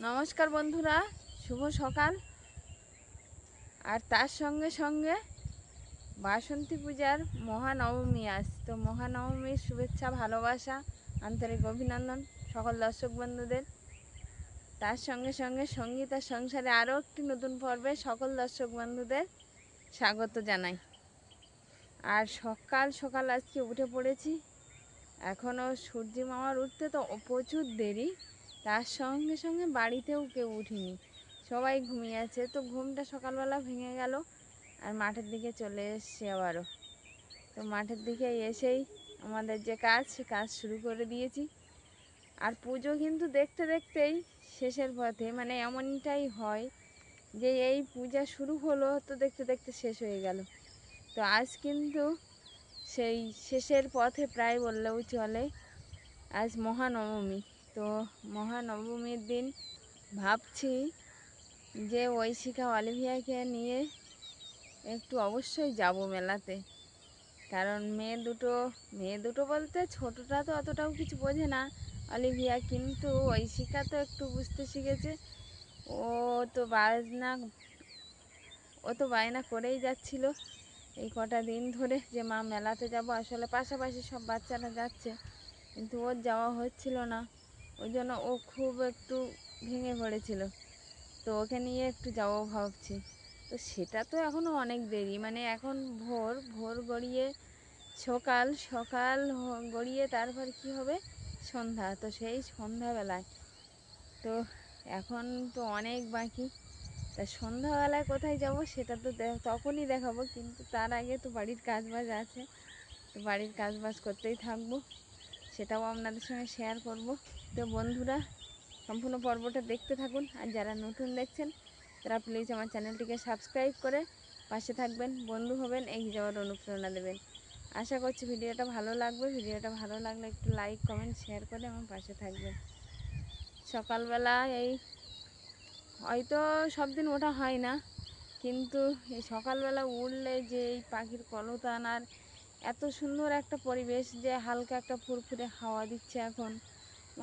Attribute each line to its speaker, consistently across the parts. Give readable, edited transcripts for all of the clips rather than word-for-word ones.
Speaker 1: নমস্কার বন্ধুরা, শুভ সকাল। আর তার সঙ্গে সঙ্গে বাসন্তী পূজার মহানবমী আজ। তো মহানবমীর শুভেচ্ছা, ভালোবাসা, আন্তরিক অভিনন্দন সকল দর্শক বন্ধুদের। তার সঙ্গে সঙ্গে সঙ্গীত আর সংসারে আরও একটি নতুন পর্বে সকল দর্শক বন্ধুদের স্বাগত জানাই। আর সকাল সকাল আজকে উঠে পড়েছি, এখনও সূর্য মামার উঠতে তো প্রচুর দেরি। তার সঙ্গে সঙ্গে বাড়িতেও কেউ উঠিনি, সবাই ঘুমিয়ে আছে। তো ঘুমটা সকালবেলা ভেঙে গেল আর মাঠের দিকে চলে এসেছি আবারও। তো মাঠের দিকে এসেই আমাদের যে কাজ, সে কাজ শুরু করে দিয়েছি। আর পুজো কিন্তু দেখতে দেখতেই শেষের পথে, মানে এমনটাই হয় যে এই পূজা শুরু হলো তো দেখতে দেখতে শেষ হয়ে গেল। তো আজ কিন্তু সেই শেষের পথে প্রায় বললেও চলে। আজ মহানবমী। তো মহানবমীর দিন ভাবছি যে ঐশিকা অলিভিয়াকে নিয়ে একটু অবশ্যই যাব মেলাতে। কারণ মেয়ে দুটো বলতে ছোটটা তো অতটাও কিছু বোঝে না অলিভিয়া, কিন্তু ঐশিকা তো একটু বুঝতে শিখেছে। ও তো বায়না করেই যাচ্ছিল এই কটা দিন ধরে যে মা মেলাতে যাব। আসলে পাশাপাশি সব বাচ্চারা যাচ্ছে, কিন্তু ওর যাওয়া হচ্ছিল না। ওই জন্য ও খুব একটু ভেঙে পড়েছিল। তো ওকে নিয়ে একটু যাবো ভাবছি। তো সেটা তো এখনও অনেক দেরি, মানে এখন ভোর গড়িয়ে সকাল গড়িয়ে তারপর কি হবে, সন্ধ্যা। তো সেই সন্ধ্যাবেলায় তো এখন তো অনেক বাকি। তা সন্ধ্যাবেলায় কোথায় যাব সেটা তো তখনই দেখাবো, কিন্তু তার আগে তো বাড়ির কাজবাজ আছে। তো বাড়ির কাজবাজ করতেই থাকবো, সেটাও আপনাদের সঙ্গে শেয়ার করব। তো বন্ধুরা, সম্পূর্ণ পর্বটা দেখতে থাকুন। আর যারা নতুন দেখছেন তারা প্লিজ আমার চ্যানেলটিকে সাবস্ক্রাইব করে পাশে থাকবেন, বন্ধু হবেন, এগিয়ে যাওয়ার অনুপ্রেরণা দেবেন। আশা করছি ভিডিওটা ভালো লাগবে। ভিডিওটা ভালো লাগলে একটু লাইক, কমেন্ট, শেয়ার করে আমার পাশে থাকবেন। সকালবেলা এই হয়তো সব দিন ওঠা হয় না, কিন্তু এই সকালবেলা উঠলে যে এই পাখির কলতান আর এত সুন্দর একটা পরিবেশ, যে হালকা একটা ফুরফুরে হাওয়া দিচ্ছে এখন।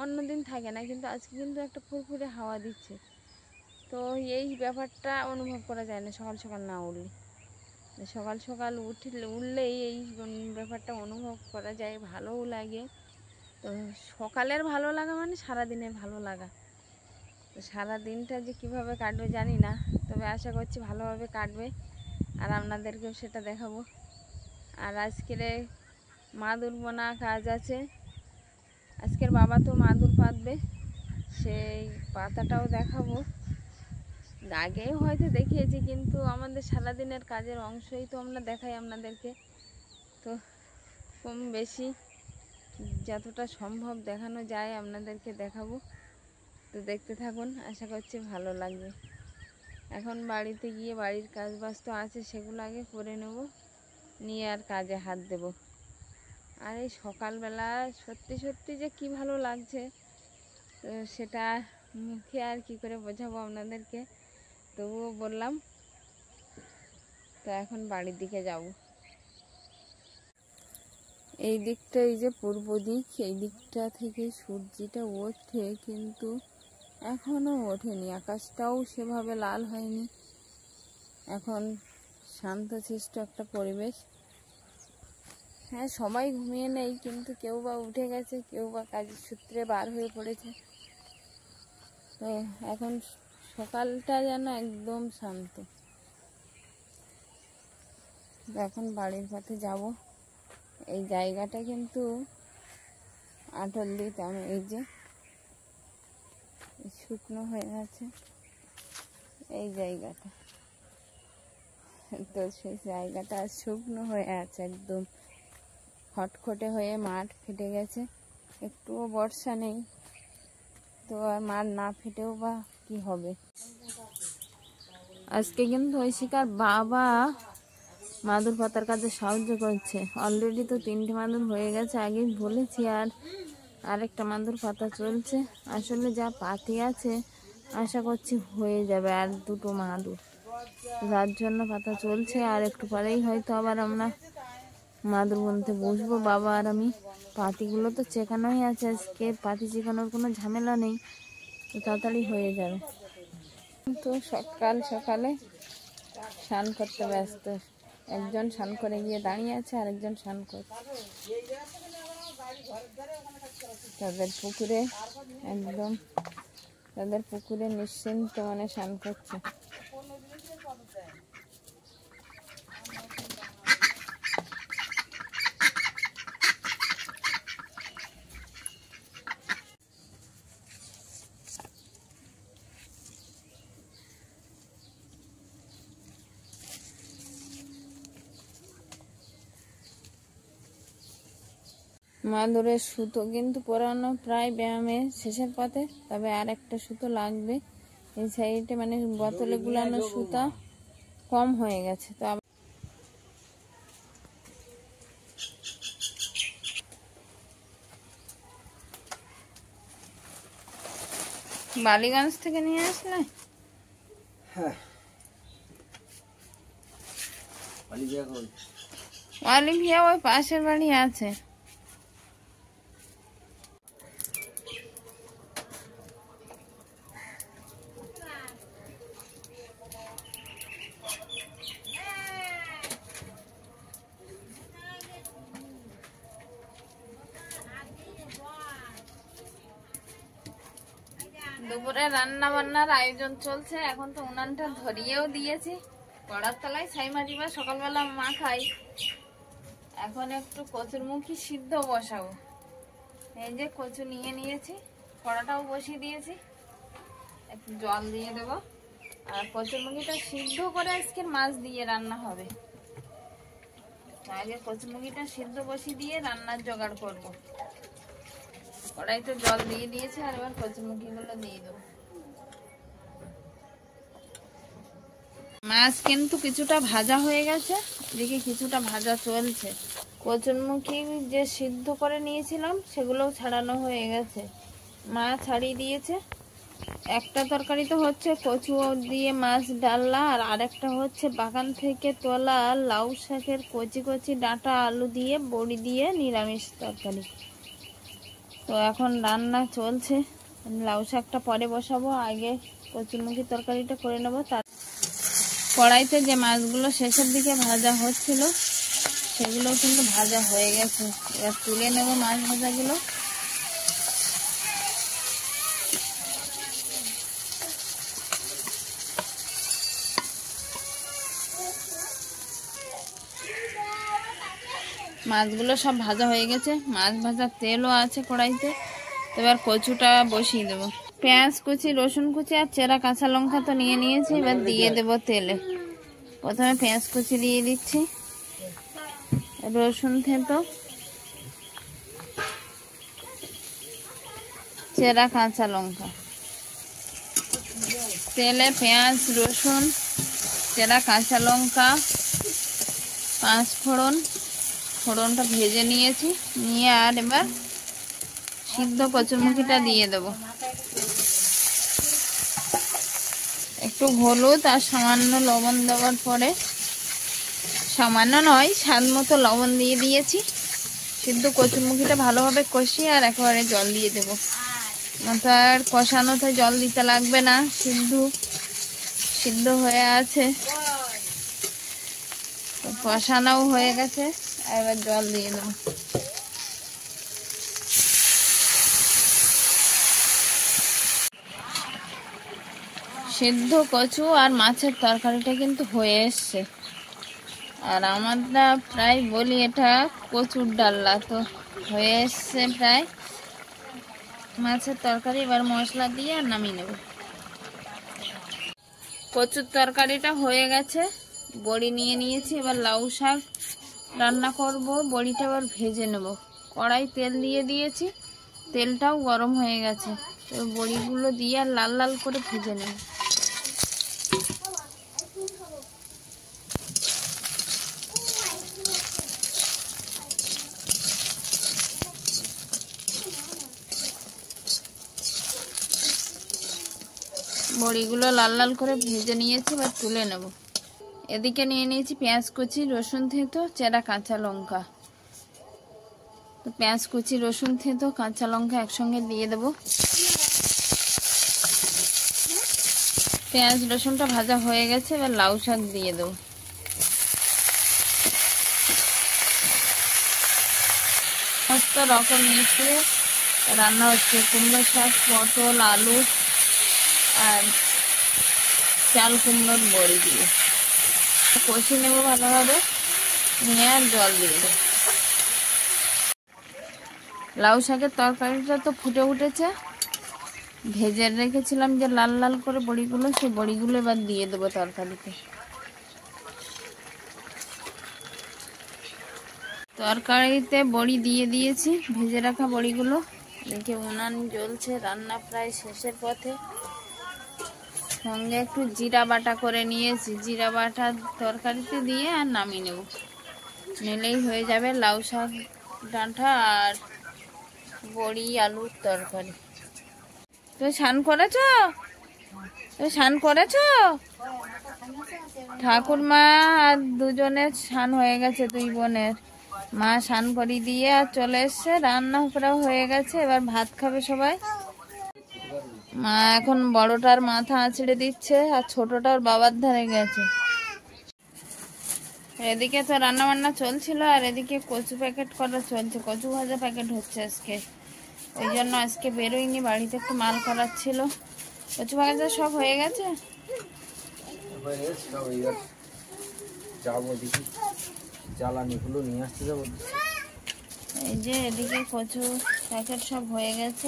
Speaker 1: অন্য দিন থাকে না, কিন্তু আজকে কিন্তু একটা ফুরফুরে হাওয়া দিচ্ছে। তো এই ব্যাপারটা অনুভব করা যায় না সকাল সকাল না উঠলে। সকাল সকাল উঠলেই এই ব্যাপারটা অনুভব করা যায়, ভালোও লাগে। তো সকালের ভালো লাগা মানে সারাদিনের ভালো লাগা। তো সারা দিনটা যে কীভাবে কাটবে জানি না, তবে আশা করছি ভালোভাবে কাটবে, আর আপনাদেরকেও সেটা দেখাবো। আর আজকের মাদুর বোনা কাজ আছে। আজকের বাবা তো মাদুর পাতবে, সেই পাতাটাও দেখাবো। আগে হয়তো দেখিয়েছি, কিন্তু আমাদের সারাদিনের কাজের অংশই তো আমরা দেখাই আপনাদেরকে। তো কম বেশি যতটা সম্ভব দেখানো যায় আপনাদেরকে দেখাবো। তো দেখতে থাকুন, আশা করছি ভালো লাগবে। এখন বাড়িতে গিয়ে বাড়ির কাজ বাজ তো আছে, সেগুলো আগে করে নেব, নিয়ে আর কাজে হাত দেব। আর এই সকালবেলা সত্যি সত্যি যে কি ভালো লাগছে, তো সেটা মুখে আর কি করে বোঝাবো আপনাদেরকে, তবুও বললাম। তো এখন বাড়ির দিকে যাব। এই দিকটা, এই যে পূর্ব দিক, এই দিকটা থেকে সূর্যটা ওঠে, কিন্তু এখনও ওঠেনি। আকাশটাও সেভাবে লাল হয়নি। এখন শান্তশিষ্ট একটা পরিবেশ। হ্যাঁ, সবাই ঘুমিয়ে নেই, কিন্তু কেউ বা উঠে গেছে, কেউ বা কাজের সূত্রে বার হয়ে পড়েছে। তো এখন সকালটা যেন একদম শান্ত। এখন বাড়ির পথে যাব। এই জায়গাটা কিন্তু আটল দিতাম, এই যে শুকনো হয়ে আছে এই জায়গাটা। তো সেই জায়গাটা শুকনো হয়ে আছে, একদম খটখটে হয়ে মাঠ ফেটে গেছে। একটুও বর্ষা নেই, তো আর মাঠ না ফেটেও বা কি হবে। আজকে কিন্তু ঐশিকার বাবা মাদুর পাতার কাজে সাহায্য করছে। অলরেডি তো 3টে মাদুর হয়ে গেছে, আগেই বলেছি। আর আরেকটা মাদুর পাতা চলছে। আসলে যা পাতি আছে আশা করছি হয়ে যাবে আর 2টো মাদুর, যার জন্য পাতা চলছে। আর একটু পরেই হয়তো আবার আমরা মাদুর বুনতে বসবো, বাবা আর আমি। পাতিগুলো তো চেকানোই আছে, আজকে পাতি চেকানোর কোনো ঝামেলা নেই। তো তাড়াতাড়ি হয়ে যাবে। তো সকাল সকালে স্নান করতে ব্যস্ত, একজন স্নান করে গিয়ে দাঁড়িয়ে আছে, আরেকজন স্নান করছে তাদের পুকুরে, একদম তাদের পুকুরে নিশ্চিন্ত মানে স্নান করছে। মাদুরের সুতো কিন্তু পরানো প্রায় ব্যায়ামের শেষের পথে, তবে আর একটা সুতো লাগবে। এই সাইডে মানে বোতলে গুলানো সুতা কম হয়ে গেছে। তো বালিগঞ্জ থেকে নিয়ে আসলে?
Speaker 2: হ্যাঁ,
Speaker 1: অলিভিয়া ওই পাশের বাড়ি আছে। দুপুরে রান্না বান্নার আয়োজন চলছে। এখন তো উনানটা ধরিয়েও দিয়েছি, কড়ার তলায় ছাই মাটিবা সকালবেলা মা খাই। এখন একটু কচুরমুখী সিদ্ধ বসাবো। এই যে কচু নিয়ে নিয়েছি, কড়াটাও বসিয়ে দিয়েছি, একটু জল দিয়ে দেব। আর কচুরমুখীটা সিদ্ধ করে আজকে মাছ দিয়ে রান্না হবে। আগে কচুরমুখীটা সিদ্ধ বসিয়ে দিয়ে রান্নার জোগাড় করবো। কড়াইতে জল দিয়ে দিয়েছি, আর এবার কচুরমুখী গুলো দিয়ে দেবো। মাছ কিন্তু কিছুটা ভাজা হয়ে গেছে, এদিকে কিছুটা ভাজা চলছে। কচুরমুখী যে সিদ্ধ করে নিয়েছিলাম সেগুলোও ছাড়ানো হয়ে গেছে, মা ছাড়িয়ে দিয়েছে। একটা তরকারি তো হচ্ছে কচু দিয়ে মাছ ডালনা, আর আরেকটা হচ্ছে বাগান থেকে তোলা লাউ শাকের কচি কচি ডাঁটা আলু দিয়ে বড়ি দিয়ে নিরামিষ তরকারি। তো এখন রান্না চলছে, লাউ শাকটা পরে বসাবো, আগে কচুরমুখী তরকারিটা করে নেবো। তার কড়াইতে যে মাছগুলো শেষের দিকে ভাজা হচ্ছিল সেগুলো কিন্তু ভাজা হয়ে গেছে। এবার তুলে নেবো মাছ ভাজাগুলো। মাছগুলো সব ভাজা হয়ে গেছে, মাছ ভাজার তেলও আছে কড়াইতে। এবার কচুটা বসিয়ে দেবো। পেঁয়াজ কুচি, রসুন কুচি আর চেরা কাঁচা লঙ্কা তো নিয়ে নিয়েছি, এবার দিয়ে দেবো তেলে। প্রথমে পেঁয়াজ কুচি দিয়ে দিচ্ছি, রসুন থেঁতো, চেরা কাঁচা লঙ্কা। তেলে পেঁয়াজ, রসুন, চেরা কাঁচা লঙ্কা, পাঁচ ফোড়ন, ফোড়নটা ভেজে নিয়েছি, নিয়ে আর এবার সিদ্ধ কচুরমুখীটা দিয়ে দেবো। একটু হলুদ আর সামান্য লবণ দেওয়ার পরে, সামান্য নয় স্বাদ মতো লবণ দিয়ে দিয়েছি। সিদ্ধ কচুরমুখীটা ভালোভাবে কষিয়ে আর একেবারে জল দিয়ে দেবো। আর কষানোতে জল দিতে লাগবে না, সিদ্ধ হয়ে আছে, কষানোও হয়ে গেছে। এবার জল দিয়ে দেবো। সিদ্ধ কচু আর মাছের তরকারিটা কিন্তু হয়ে এসছে, আর আমরা প্রায় বলি এটা কচুর ডালনা। তো হয়ে এসছে প্রায় মাছের তরকারি। এবার মশলা দিয়ে আর নামিয়ে নেব। কচুর তরকারিটা হয়ে গেছে, বড়ি নিয়ে নিয়েছি। এবার লাউ শাক রান্না করব, বড়িটা এবার ভেজে নেব। কড়াই তেল দিয়ে দিয়েছি, তেলটাও গরম হয়ে গেছে। তো বড়িগুলো দিয়ে আর লাল লাল করে ভেজে নেব। বড়িগুলো লাল লাল করে ভেজে নিয়েছি, এবার তুলে নেব। এদিকে নিয়ে নিয়েছি পেঁয়াজ কুচি, রসুন থেঁতো, চেরা কাঁচা লঙ্কা। তো পেঁয়াজ কুচি, রসুন থেঁতো, কাঁচা লঙ্কা একসঙ্গে দিয়ে দেব। পেঁয়াজ রসুনটা ভাজা হয়ে গেছে, এবার লাউ শাক দিয়ে দেবো। সমস্ত রকম মিশিয়ে রান্না হচ্ছে, কুমড়ো শাক, পটল, আলু আর চাল কুমড়োর বড়ি দিয়ে কষি নেবো ভালোভাবে, নিয়ে আর জল দিয়ে দেবো। লাউ শাকের তরকারিটা তো ফুটে উঠেছে, ভেজে রেখেছিলাম যে লাল লাল করে বড়িগুলো, সেই বড়িগুলো এবার দিয়ে দেবো তরকারিতে। তরকারিতে বড়ি দিয়ে দিয়েছি, ভেজে রাখা বড়িগুলো। দেখে উনান জ্বলছে, রান্না প্রায় শেষের পথে। সঙ্গে একটু জিরা বাটা করে নিয়েছি, জিরা বাটা তরকারিতে দিয়ে আর নামিয়ে নেব, নিলেই হয়ে যাবে লাউ শাক ডাঁটা আর বড়ি আলুর তরকারি। তুই স্নান করেছ? তুই স্নান করেছ? ঠাকুরমা আর দুজনের স্নান হয়ে গেছে, দুই বোনের। মা স্নান করিয়ে দিয়ে আর চলে এসছে, রান্না প্রায় হয়ে গেছে, এবার ভাত খাবে সবাই। মা এখন বড়টার মাথা আঁচড়ে দিচ্ছে আর ছোটটার বাবার ধারে গেছে। এদিকে তো রান্না বান্না চলছিল আর এদিকে কচু প্যাকেট করা চলছে, কচু ভাজা প্যাকেট হচ্ছে আজকে। ওই জন্য আজকে বেরোয়নি, বাড়িতে একটু মাল করার ছিল। কচু ভাজা সব হয়ে গেছে,
Speaker 2: যাবো দেখি, জ্বালানিগুলো নিয়ে আসতে যাবো।
Speaker 1: এই যে এদিকে কচু প্যাকেট সব হয়ে গেছে।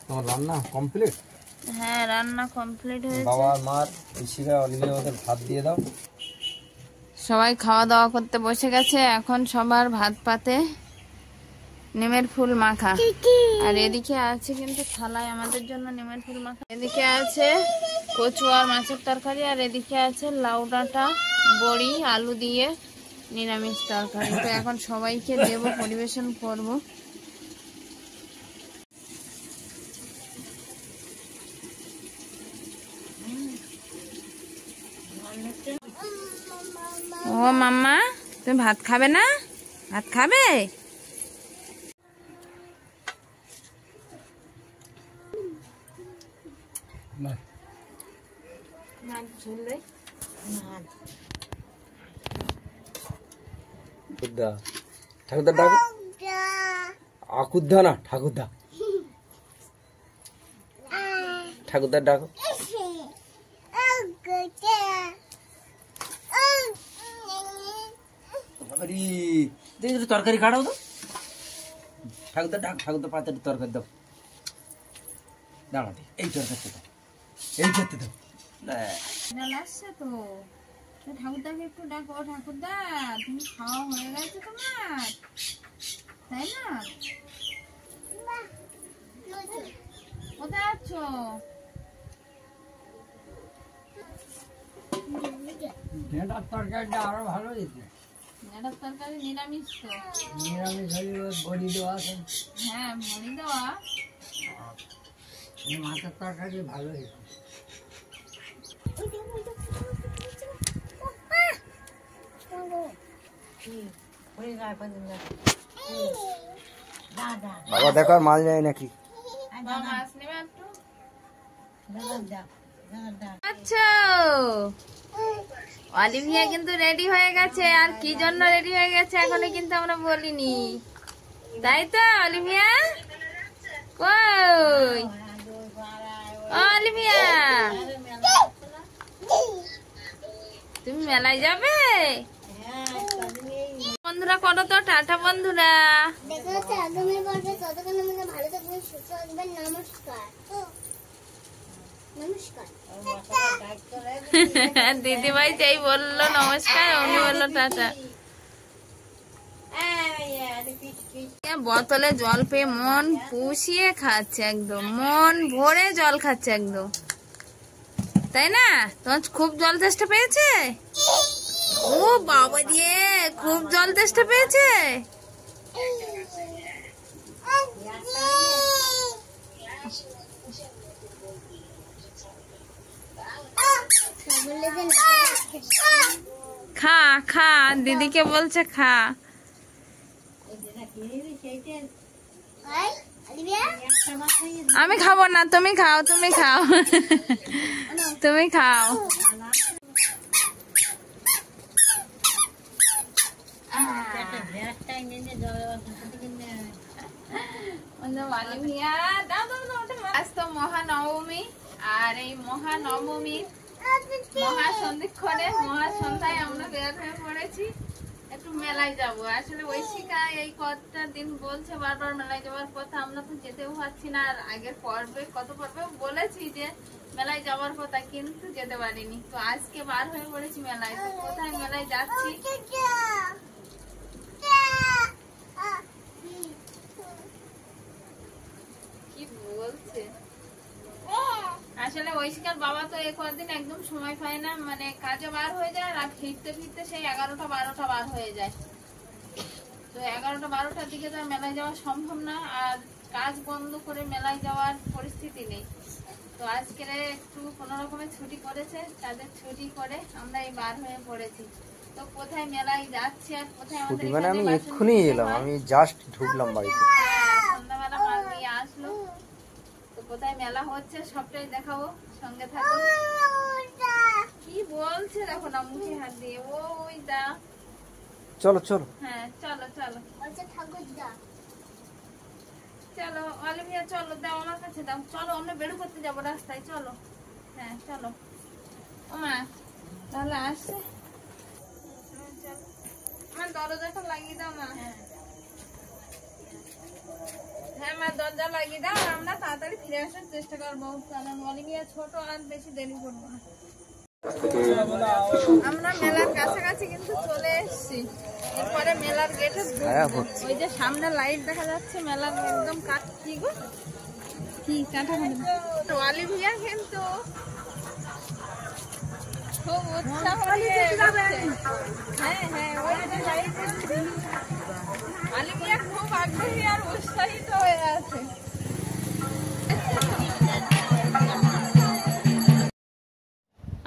Speaker 2: তোমার রান্না কমপ্লিট?
Speaker 1: হ্যাঁ, রান্না কমপ্লিট হয়েছে।
Speaker 2: বাবা মার ঋষিরা অলিভে ওদের ভাত দিয়ে দাও।
Speaker 1: সবাই খাওয়া দাওয়া করতে বসে গেছে, এখন সবার ভাত পাতে নিমের ফুল মাখা। আর এদিকে আছে কিন্তু থালায় আমাদের জন্য নিমের ফুল মাখা। এদিকে আছে কচু আর মাছের তরকারি, আর এদিকে আছে লাউ ডাঁটা, বড়ি, আলু দিয়ে নিরামিষ তরকারি। তো এখন সবাইকে দেব, পরিবেশন করব। ও মাম্মা, তুমি ভাত খাবে না? ভাত খাবে?
Speaker 2: ঠাকুরদা ডাক, আকুদ্দা না ঠাকুরদা, ঠাকুরদা ডাকো। তরকারি কাটাও তো, ঠাকুরদা ডাক, ঠাকুরদা পাতাটা তরকারি দাও। দাঁড়াতে এই তরকারিটা দাও, এই করতে দাও।
Speaker 1: আসছে তো ঠাকুরদাকে একটু ডাকো। ঠাকুরদা, তুমি খাওয়া হয়ে গেছে তোমার, তাই না? কোথায় যাচ্ছ?
Speaker 2: ঢেঁড়ার তরকারিটা আরো ভালো হয়েছে।
Speaker 1: ঢেঁড়ার তরকারি নিরামিষ তো?
Speaker 2: নিরামিষ হলে বড়ি দেওয়া আছে।
Speaker 1: হ্যাঁ, বড়ি দেওয়া।
Speaker 2: মাছের তরকারি ভালো হয়েছে। বাবা দেখো আর মাছ নেয় নাকি?
Speaker 1: আচ্ছা, অলিভিয়া কিন্তু রেডি হয়ে গেছে। আর কি জন্য রেডি হয়ে গেছে এখনো কিন্তু আমরা বলিনি, তাই তো অলিভিয়া? কই অলিভিয়া, তুমি মেলায় যাবে? বন্ধুরা করো তো টাটা বন্ধুরা। দিদিভাই যেই বললো নমস্কার, উনি বললো টাটা। বোতলে জল পেয়ে মন পুষিয়ে খাচ্ছে, একদম মন ভরে জল খাচ্ছে একদম, তাই না? তোমার খুব জল তেষ্টা পেয়েছে? ও বাবা দিয়ে, খুব জল তেষ্টা পেয়েছে। খা খা, দিদিকে বলছে খা। আমি খাবো না, তুমি খাও, তুমি খাও, তুমি খাও। আজ তো মহানবমী, আর এই মহানবমীর মহাসন্ধিক্ষণে মহাসন্ধ্যায় আমরা বের হয়ে পড়েছি একটু মেলায় যাব। আসলে ঐশিকা এই কতটা দিন বলছে বারবার মেলায় যাওয়ার কথা, আমরা তো যেতেও পারছি না। আর আগের পর্বে কত পর্বে বলেছি যে মেলায় যাওয়ার কথা, কিন্তু যেতে পারিনি। তো আজকে বার হয়ে পড়েছি মেলায়। তো কোথায় মেলায় যাচ্ছি কি বলছে, আসলে ঐশিকার বাবা তো এই কদিন একদম সময় পায় না, মানে কাজে বার হয়ে যায়, আর ফিরতে ফিরতে সেই 11টা 12টা বার হয়ে যায়। তো 11টা 12টার দিকে তো মেলায় যাওয়া সম্ভব না, আর কাজ বন্ধ করে মেলায় যাওয়ার পরিস্থিতি নেই। তো আজকে একটু কোনো রকমের ছুটি করেছে, তাদের ছুটি করে আমরা এই বার হয়ে পড়েছি। তো কোথায় মেলায় যাচ্ছি আর কোথায় আমাদের
Speaker 3: মানে আমি এক্ষুনি এলাম, আমি জাস্ট ঢুকলাম বাড়িতে।
Speaker 1: সন্ধ্যাবেলা মাল নিয়ে আসলো। তো কোথায় মেলা হচ্ছে সবটাই দেখাবো, সঙ্গে থাকো। কি বলছে দেখো না, মুখে হাত দিয়ে ওই দা।
Speaker 3: চলো চলো,
Speaker 1: হ্যাঁ চলো চলো চলো অলিভিয়া, চলো দাও আমার কাছে দাও। চলো আমরা বেরো করতে যাবো রাস্তায়, চলো। হ্যাঁ চলো ওমা, তাহলে আসছে। আমার দরজাটা লাগিয়ে দাও মা। হ্যাঁ মা, দরজা লাগিয়ে দাও, আমরা তাড়াতাড়ি ফিরে আসার চেষ্টা করবো, কারণ অলিভিয়া ছোট, আর বেশি দেরি করবো না। আমরা মেলার কাছাকাছি কিন্তু চলে এসেছি। এরপরে মেলার গেটে ওই যে সামনে লাইট দেখা যাচ্ছে, মেলার একদম কি গো কি কাটা তো অলিভিয়া কিন্তু খুব উৎসাহ নিয়ে হ্যাঁ হ্যাঁ ওই যে লাইট, অলিভিয়া খুব আগ্রহী আর উৎসাহিত হয়ে আছে।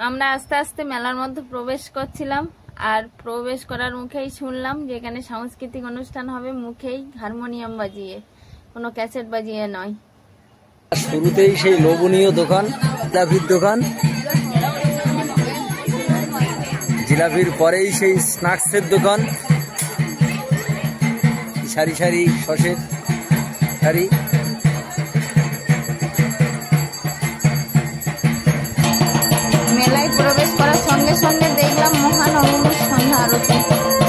Speaker 1: আমরা আস্তে আস্তে মেলার মধ্যে প্রবেশ করছিলাম, আর প্রবেশ করার মুখেই শুনলাম যে এখানে সাংস্কৃতিক অনুষ্ঠান হবে, মুখেই হারমোনিয়াম বাজিয়ে, কোনো ক্যাসেট বাজিয়ে নয়।
Speaker 3: শুরুতেই সেই লোভনীয় দোকান, জিলাপির দোকান, জিলাপির পরেই সেই স্ন্যাক্সের দোকান, সারি সারি সসের সারি।
Speaker 1: মেলায় প্রবেশ করার সঙ্গে সঙ্গে দেখলাম মহানবমীর সন্ধ্যা আরতি।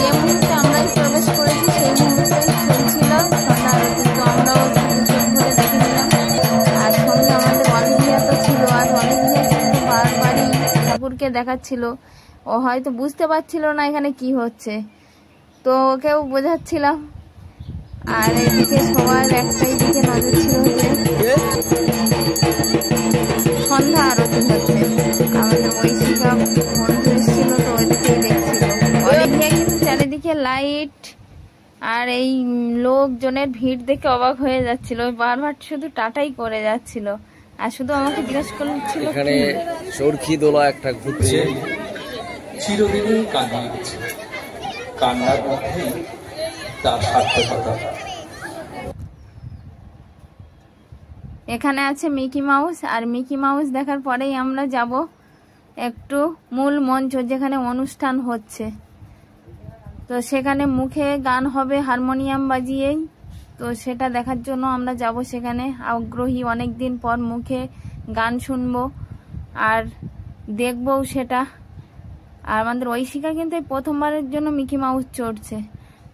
Speaker 1: যে মুহূর্তে আমরাই প্রবেশ করেছি সেই মুহূর্তে চলছিল সন্ধ্যা আরতি। তো আমরাও চোখ ধরে দেখে নিলাম, আর সঙ্গে আমাদের অলিভিয়া তো ছিল। আর অলিভিয়া কিন্তু বারবারই ঠাকুরকে দেখাচ্ছিল, ও হয়তো বুঝতে পারছিল না এখানে কি হচ্ছে, তো ওকেও বোঝাচ্ছিলাম। আর এদিকে সবার একটাই দিকে নজর ছিল যে সন্ধ্যা আরতি হচ্ছে। আমাদের ঐশিকা বন্ধু এসেছিল, তো ওইদিকেই দেখছিল। অলিভিয়া কিন্তু চারিদিকে লাইট আর এই লোকজনের ভিড় দেখে অবাক হয়ে যাচ্ছিল, বারবার শুধু টাটাই করে যাচ্ছিল, আর শুধু আমাকে জিজ্ঞেস করছিল
Speaker 3: এখানে চরকি দোলা একটা ঘুরছে।
Speaker 4: চিরদিনই কান্না গেছে, কান্নার মধ্যেই তার সার্থকতা।
Speaker 1: এখানে আছে মিকি মাউস, আর মিকি মাউস দেখার পরেই আমরা যাব একটু মূল মঞ্চ, যেখানে অনুষ্ঠান হচ্ছে। তো সেখানে মুখে গান হবে হারমোনিয়াম বাজিয়েই, তো সেটা দেখার জন্য আমরা যাব সেখানে। আগ্রহী, অনেক দিন পর মুখে গান শুনবো আর দেখবও সেটা। আর আমাদের ঐশিকা কিন্তু এই প্রথমবারের জন্য মিকি মাউস চড়ছে,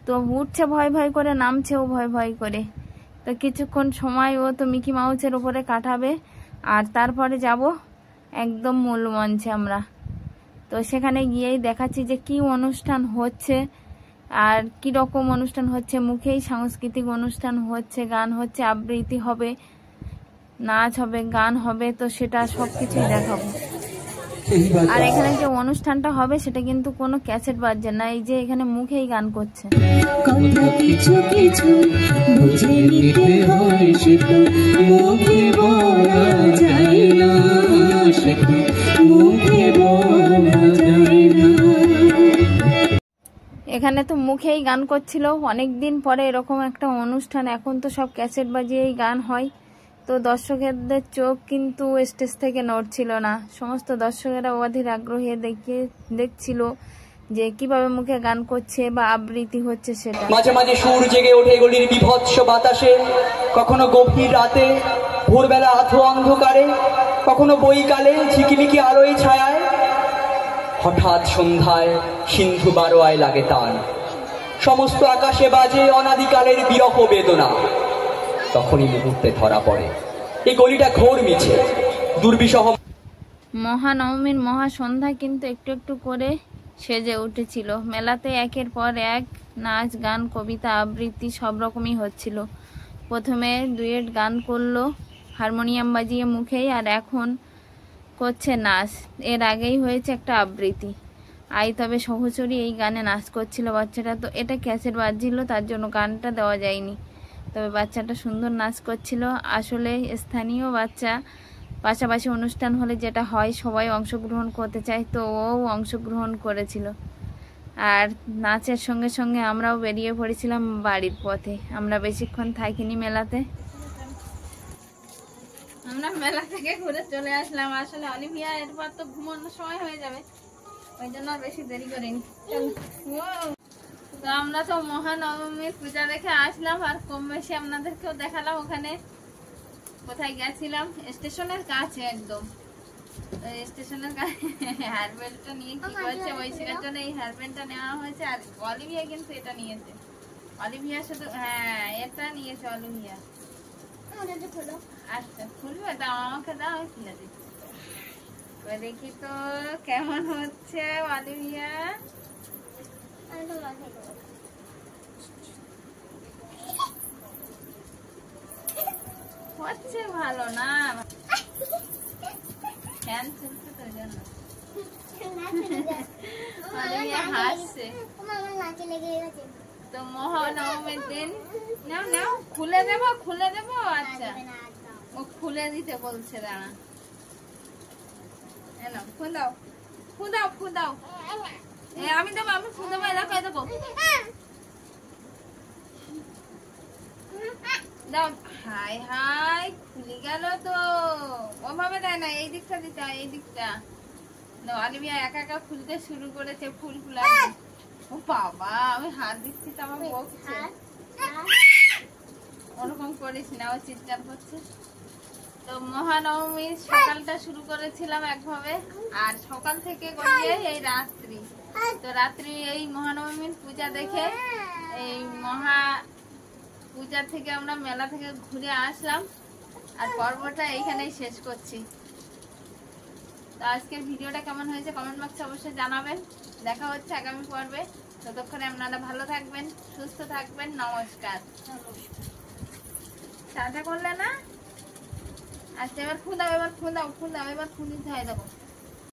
Speaker 1: তো উঠছে ভয় ভয় করে, নামছেও ভয় ভয় করে। তো কিছুক্ষণ সময় ও তো মিকি মাউসের উপরে কাটাবে, আর তারপরে যাব একদম মূল মঞ্চে আমরা। তো সেখানে গিয়েই দেখাচ্ছি যে কি অনুষ্ঠান হচ্ছে আর কি রকম অনুষ্ঠান হচ্ছে। মুখেই সাংস্কৃতিক অনুষ্ঠান হচ্ছে, গান হচ্ছে, আবৃত্তি হবে, নাচ হবে, গান হবে, তো সেটা সবকিছুই দেখাবো। আর এখানে যে অনুষ্ঠানটা হবে সেটা কিন্তু কোনো ক্যাসেট বাজছে না, এই যে এখানে মুখেই গান করছে।
Speaker 5: কথা কিছু কিছু বুঝে নিতে হয়, সেটা মুখে বলা যায় না, সেটা মুখে বলা যায় না।
Speaker 1: সেখানে তো মুখেই গান করছিল। অনেক দিন পরে এরকম একটা অনুষ্ঠান, এখন তো সব ক্যাসেট বাজিয়েই গান হয়। তো দর্শকদের চোখ কিন্তু স্টেজ থেকে নড়ছিল না, সমস্ত দর্শকেরা অধীর আগ্রহে দেখছিল যে কিভাবে মুখে গান করছে বা আবৃত্তি হচ্ছে সেটা।
Speaker 6: মাঝে মাঝে সুর জেগে ওঠে গলির বিভৎস বাতাসে, কখনো গভীর রাতে, ভোরবেলা আধো অন্ধকারে, কখনো বৈকালে ঝিকিমিকি আলোয় ছায়ায়। হঠাৎ সন্ধ্যায় সিন্ধু বারোয়ায় লাগে টান, সমস্ত আকাশে বাজে অনাদিকালের বিরহ বেদনা। তখনই মুহূর্তে ধরা পড়ে এই গলিটা ঘোর মিছে দুর্বিষহ।
Speaker 1: মহানবমীর মহাসন্ধ্যা কিন্তু একটু একটু করে সেজে উঠেছিল। মেলাতে একের পর এক নাচ, গান, কবিতা, আবৃত্তি সব রকমই হচ্ছিল। প্রথমে ডুয়েট গান করলো হারমোনিয়াম বাজিয়ে মুখেই, আর এখন করছে নাচ। এর আগেই হয়েছে একটা আবৃত্তি, আই তবে সহচরী এই গানে নাচ করছিল বাচ্চাটা। তো এটা ক্যাসেট বাজছিল, তার জন্য গানটা দেওয়া যায়নি, তবে বাচ্চাটা সুন্দর নাচ করছিল। আসলে স্থানীয় বাচ্চা, পাশাপাশি অনুষ্ঠান হলে যেটা হয় সবাই অংশগ্রহণ করতে চায়, তো ও অংশগ্রহণ করেছিল। আর নাচের সঙ্গে সঙ্গে আমরাও বেরিয়ে পড়েছিলাম বাড়ির পথে। আমরা বেশিক্ষণ থাকিনি মেলাতে, আমরা মেলা থেকে ঘুরে চলে আসলাম। আসলে অলিভিয়া এরপর তো ঘুমানোর সময় হয়ে যাবে, ওই জন্য আর বেশি দেরি করিনি। তো আমরা তো মহানবমীর পূজা দেখে আসলাম, আর কম বেশি আপনাদেরকেও দেখালাম ওখানে কোথায় গেছিলাম। স্টেশনের কাছে একদম, স্টেশনের কাছে হেয়ারব্যান্ডটা নিয়ে কি করছে বৈশাখের জন্য এই হেয়ারব্যান্ডটা নেওয়া হয়েছে। আর অলিভিয়া কিন্তু এটা নিয়েছে, অলিভিয়া শুধু হ্যাঁ এটা নিয়েছে অলিভিয়া। আচ্ছা খুলবে, দাও আমাকে, দাও আমি খুলে দিচ্ছি। দেখি তো কেমন হচ্ছে অলিভিয়া। হচ্ছে ভালো না, ফ্যান চলছে তো জন্য হাসছে। তো মহানবমীর দিন নাও নাও খুলে দেবো, খুলে দেবো। আচ্ছা ও খুলে দিতে বলছে, দাঁড়া ফু দাও, ফু দাও, ফু দাও। আমি দেবো, আমি ফু দেবো, দেখো দেখো দাও। হাই হাই খুলে গেল তো, ওভাবে দেয় না, এই দিকটা দিতে হয়, এই দিকটা। অলিভিয়া একা একা খুলতে শুরু করেছে ফুল ফুলা। ও বাবা, আমি হাত দিচ্ছি তো আমার বকছে। ওরকম করিস না, ও চিৎকার করছে। তো মহানবমীর সকালটা শুরু করেছিলাম একভাবে, আর সকাল থেকে গড়িয়ে এই রাত্রি। তো রাত্রি এই মহানবমীর পূজা দেখে, এই পূজা থেকে আমরা মেলা থেকে ঘুরে আসলাম, আর পর্বটা এইখানেই শেষ করছি। তো আজকের ভিডিওটা কেমন হয়েছে কমেন্ট বক্সে অবশ্যই জানাবেন। দেখা হচ্ছে আগামী পর্বে, ততক্ষণে আপনারা ভালো থাকবেন, সুস্থ থাকবেন। নমস্কার। টাটা করলে না? আচ্ছা এবার ফু দাও, এবার ফু দাও, ফু দাও, এবার ফু দিতে হয়। দেখো